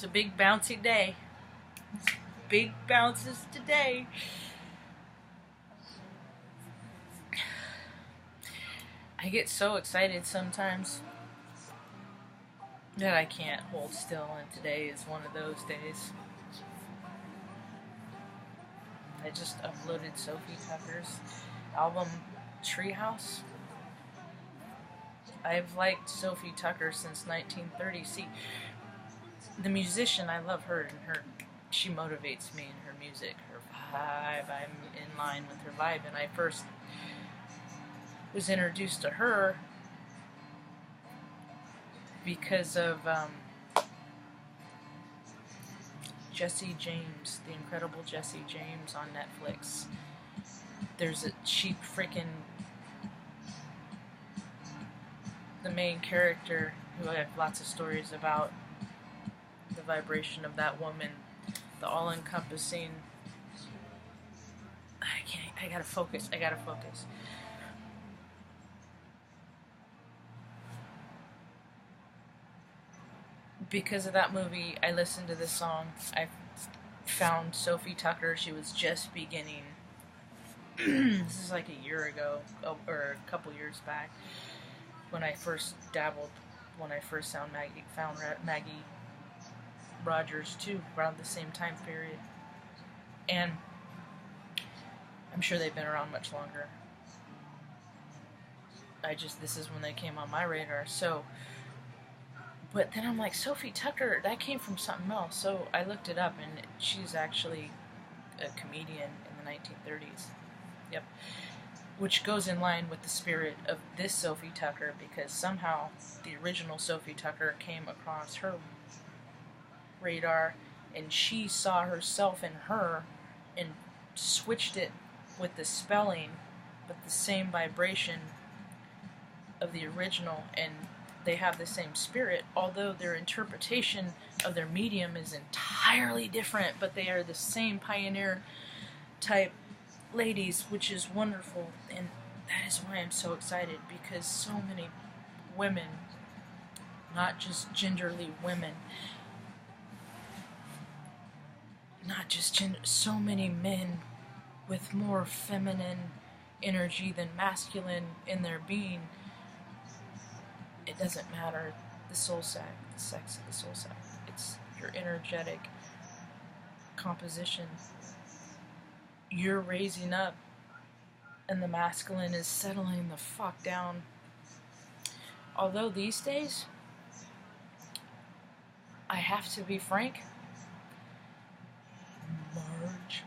It's a big bouncy day. Big bounces today. I get so excited sometimes that I can't hold still, and today is one of those days. I just uploaded Sophie Tucker's album Treehouse. I've liked Sophie Tucker since 1930. See, the musician, I love her, and she motivates me in her music, her vibe. I'm in line with her vibe, and I first was introduced to her because of Jesse James, the incredible Jesse James on Netflix. There's the main character, who I have lots of stories about, the vibration of that woman, the all-encompassing, I gotta focus. Because of that movie, I listened to this song. I found Sophie Tucker. She was just beginning. This is like a year ago, or a couple years back, when I first dabbled, when I first found Maggie Rogers too, around the same time period. And I'm sure they've been around much longer. This is when they came on my radar. So, but then I'm like, Sophie Tucker, that came from something else. So I looked it up, and she's actually a comedian in the 1930s. Yep. Which goes in line with the spirit of this Sophie Tucker, because somehow the original Sophie Tucker came across her radar, and she saw herself in her and switched it with the spelling, but the same vibration of the original, and they have the same spirit, although their interpretation of their medium is entirely different, but they are the same pioneer type ladies, which is wonderful. And that is why I'm so excited, because so many women, not just genderly women, not just gender, so many men with more feminine energy than masculine in their being. It doesn't matter the sex of the soul sack. It's your energetic composition. You're raising up, and the masculine is settling the fuck down. Although these days, I have to be frank, Marge,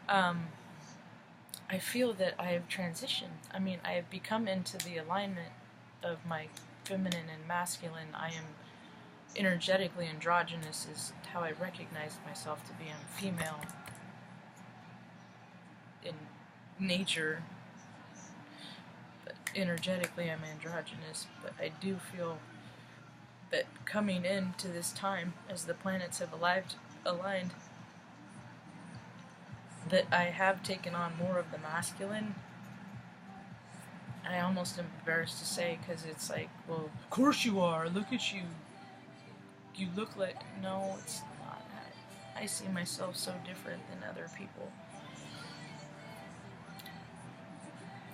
I feel that I have transitioned. I mean, I have become into the alignment of my feminine and masculine. I am energetically androgynous, is how I recognize myself to be. I'm female in nature, but energetically I'm androgynous. But I do feel that coming into this time, as the planets have aligned, that I have taken on more of the masculine. I almost am embarrassed to say, because it's like, well, of course you are, look at you. You look like... No, it's not. I see myself so different than other people.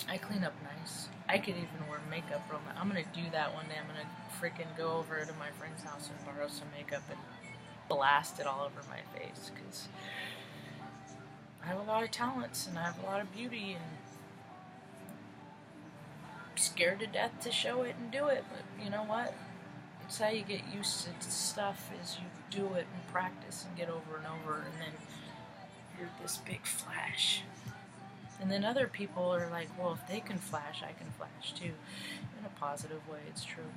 I clean up nice. I could even wear makeup real nice. I'm going to do that one day. I'm going to freaking go over to my friend's house and borrow some makeup and blast it all over my face, because I have a lot of talents, and I have a lot of beauty, and I'm scared to death to show it and do it, but you know what? It's how you get used to stuff, is you do it and practice and get over and over, and then you're this big flash. And then other people are like, well, if they can flash, I can flash too. In a positive way, it's true.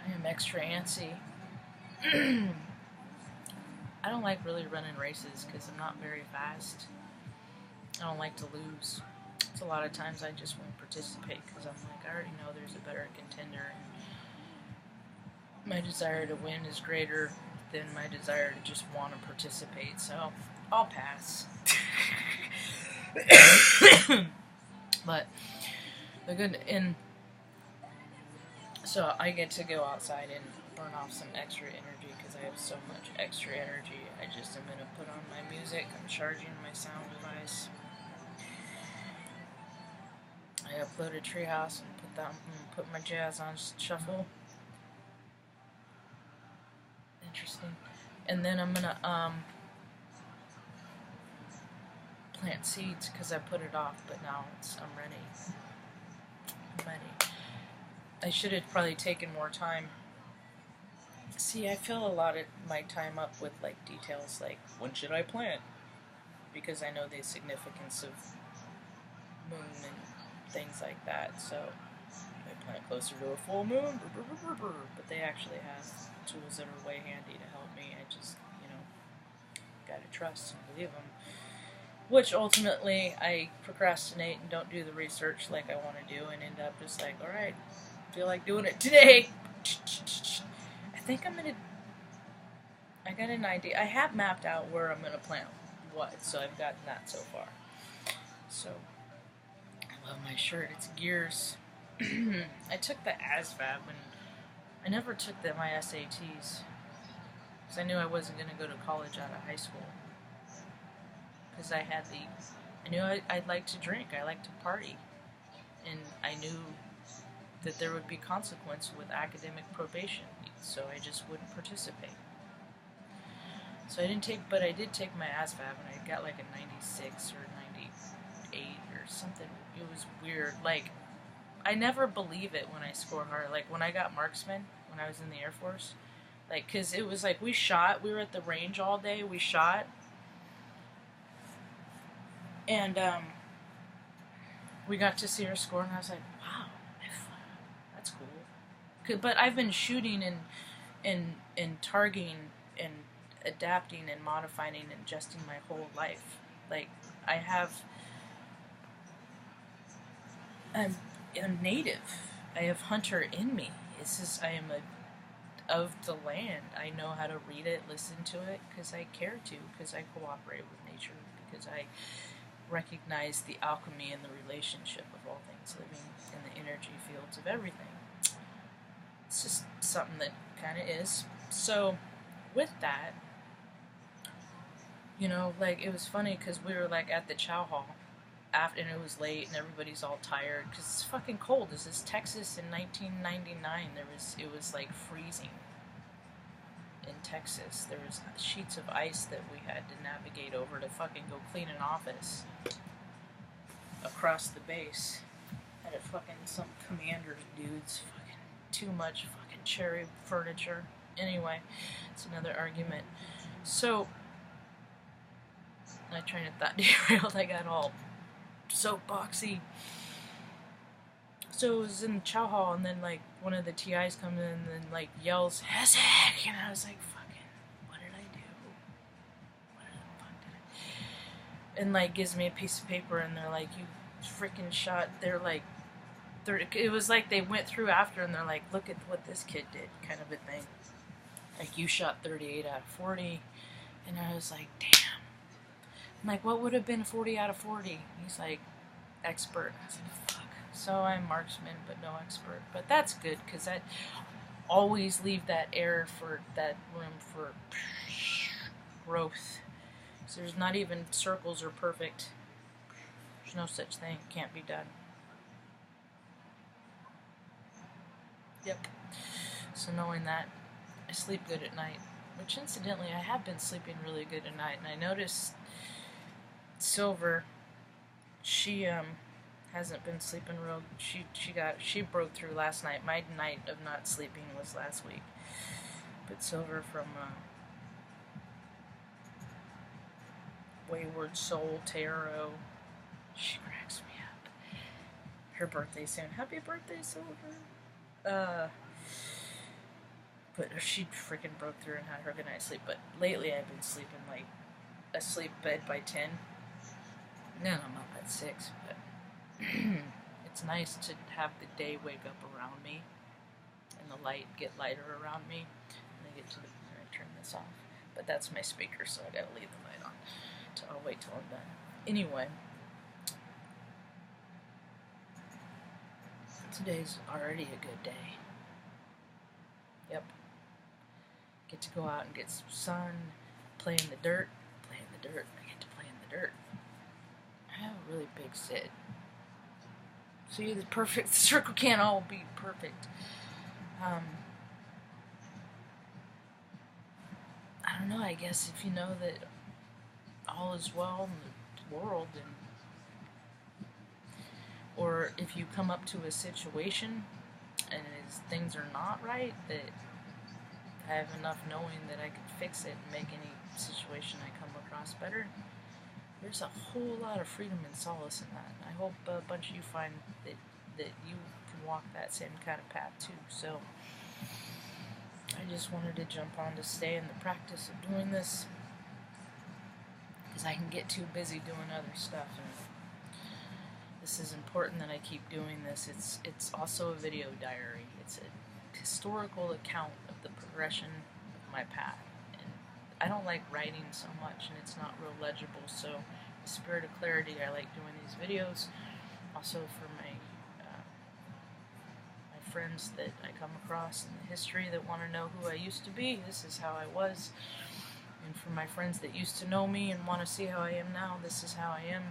I am extra antsy. I don't like really running races because I'm not very fast. I don't like to lose. So a lot of times I just won't participate because I'm like, I already know there's a better contender. And my desire to win is greater than my desire to just want to participate. So I'll pass. But the good, and So I get to go outside and burn off some extra energy because I have so much extra energy. I just am gonna put on my music. I'm charging my sound device. I uploaded Treehouse and put my jazz on shuffle. Interesting. And then I'm gonna plant seeds because I put it off, but now I'm ready. I'm ready. I should have probably taken more time. See, I fill a lot of my time up with like details like when should I plant? Because I know the significance of moon and things like that. So I plant closer to a full moon, but they actually have tools that are way handy to help me. I just, gotta trust and believe them. Which ultimately I procrastinate and don't do the research like I want to do and end up just like, alright, feel like doing it today. I think I got an idea. I have mapped out where I'm going to plant what, so I've gotten that so far. So, I love my shirt. It's gears. I took the ASVAB and I never took my SATs because I knew I wasn't going to go to college out of high school. Because I knew I'd like to drink, I like to party, and I knew that there would be consequence with academic probation, so I just wouldn't participate. So I didn't take, but I did take my ASVAB, and I got like a 96 or 98 or something. It was weird. Like, I never believe it when I score hard. Like, when I got marksman, when I was in the Air Force, like, because it was like we were at the range all day, we shot. And we got to see her score, and I was like, wow, that's cool. But I've been shooting and targeting and adapting and modifying and adjusting my whole life. Like, I'm a native. I have hunter in me. I am of the land. I know how to read it, listen to it, because I care to, because I cooperate with nature, because I recognize the alchemy and the relationship of all things living in the energy fields of everything. It's just something that kind of is. So, with that, like, it was funny because we were like at the chow hall and it was late and everybody's all tired because it's fucking cold. This is Texas in 1999. It was like freezing in Texas. There was sheets of ice that we had to navigate over to fucking go clean an office across the base. Had some commander's dudes, fucking too much fucking cherry furniture. Anyway, it's another argument. So, my train of thought derailed. I got all soapboxy. So it was in the chow hall, and then like one of the TIs comes in and then like yells "Hessick," and I was like, "Fucking, what did I do? What the fuck did I?" And like gives me a piece of paper, and they're like, "You freaking shot." It was like they went through after, and they're like, "Look at what this kid did," kind of a thing. Like, you shot 38 out of 40, and I was like, "Damn." I'm like, "What would have been 40 out of 40?" He's like, "Expert." I was like, "Fuck." So I'm marksman, but no expert. But that's good, because I always leave that room for growth. So there's not even circles are perfect. There's no such thing. Can't be done. Yep. So knowing that, I sleep good at night. Which, incidentally, I have been sleeping really good at night. And I noticed Silver, she hasn't been sleeping real. She broke through last night. My night of not sleeping was last week. But Silver from Wayward Soul Tarot, she cracks me up. Her birthday soon. Happy birthday, Silver. But she freaking broke through and had her good night's sleep. But lately I've been sleeping like asleep bed by 10. No, I'm up at 6, but it's nice to have the day wake up around me and the light get lighter around me. And I get to I turn this off. But that's my speaker, so I gotta leave the light on. I'll wait till I'm done. Anyway, today's already a good day. Yep. Get to go out and get some sun, play in the dirt. Play in the dirt. I get to play in the dirt. I have a really big sit. See, the perfect circle can't all be perfect. I don't know, I guess if you know that all is well in the world, or if you come up to a situation and things are not right, that I have enough knowing that I can fix it and make any situation I come across better, there's a whole lot of freedom and solace in that. I hope a bunch of you find that you can walk that same kind of path too. So I just wanted to jump on to stay in the practice of doing this, because I can get too busy doing other stuff, and this is important that I keep doing this. It's also a video diary. It's a historical account of the progression of my path. And I don't like writing so much, and it's not real legible, so in the spirit of clarity, I like doing these videos. Also for my friends that I come across in the history that want to know who I used to be, this is how I was. And for my friends that used to know me and want to see how I am now, this is how I am.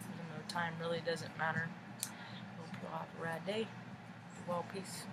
Even though time really doesn't matter. Hope you'll have a rad day. Well, peace.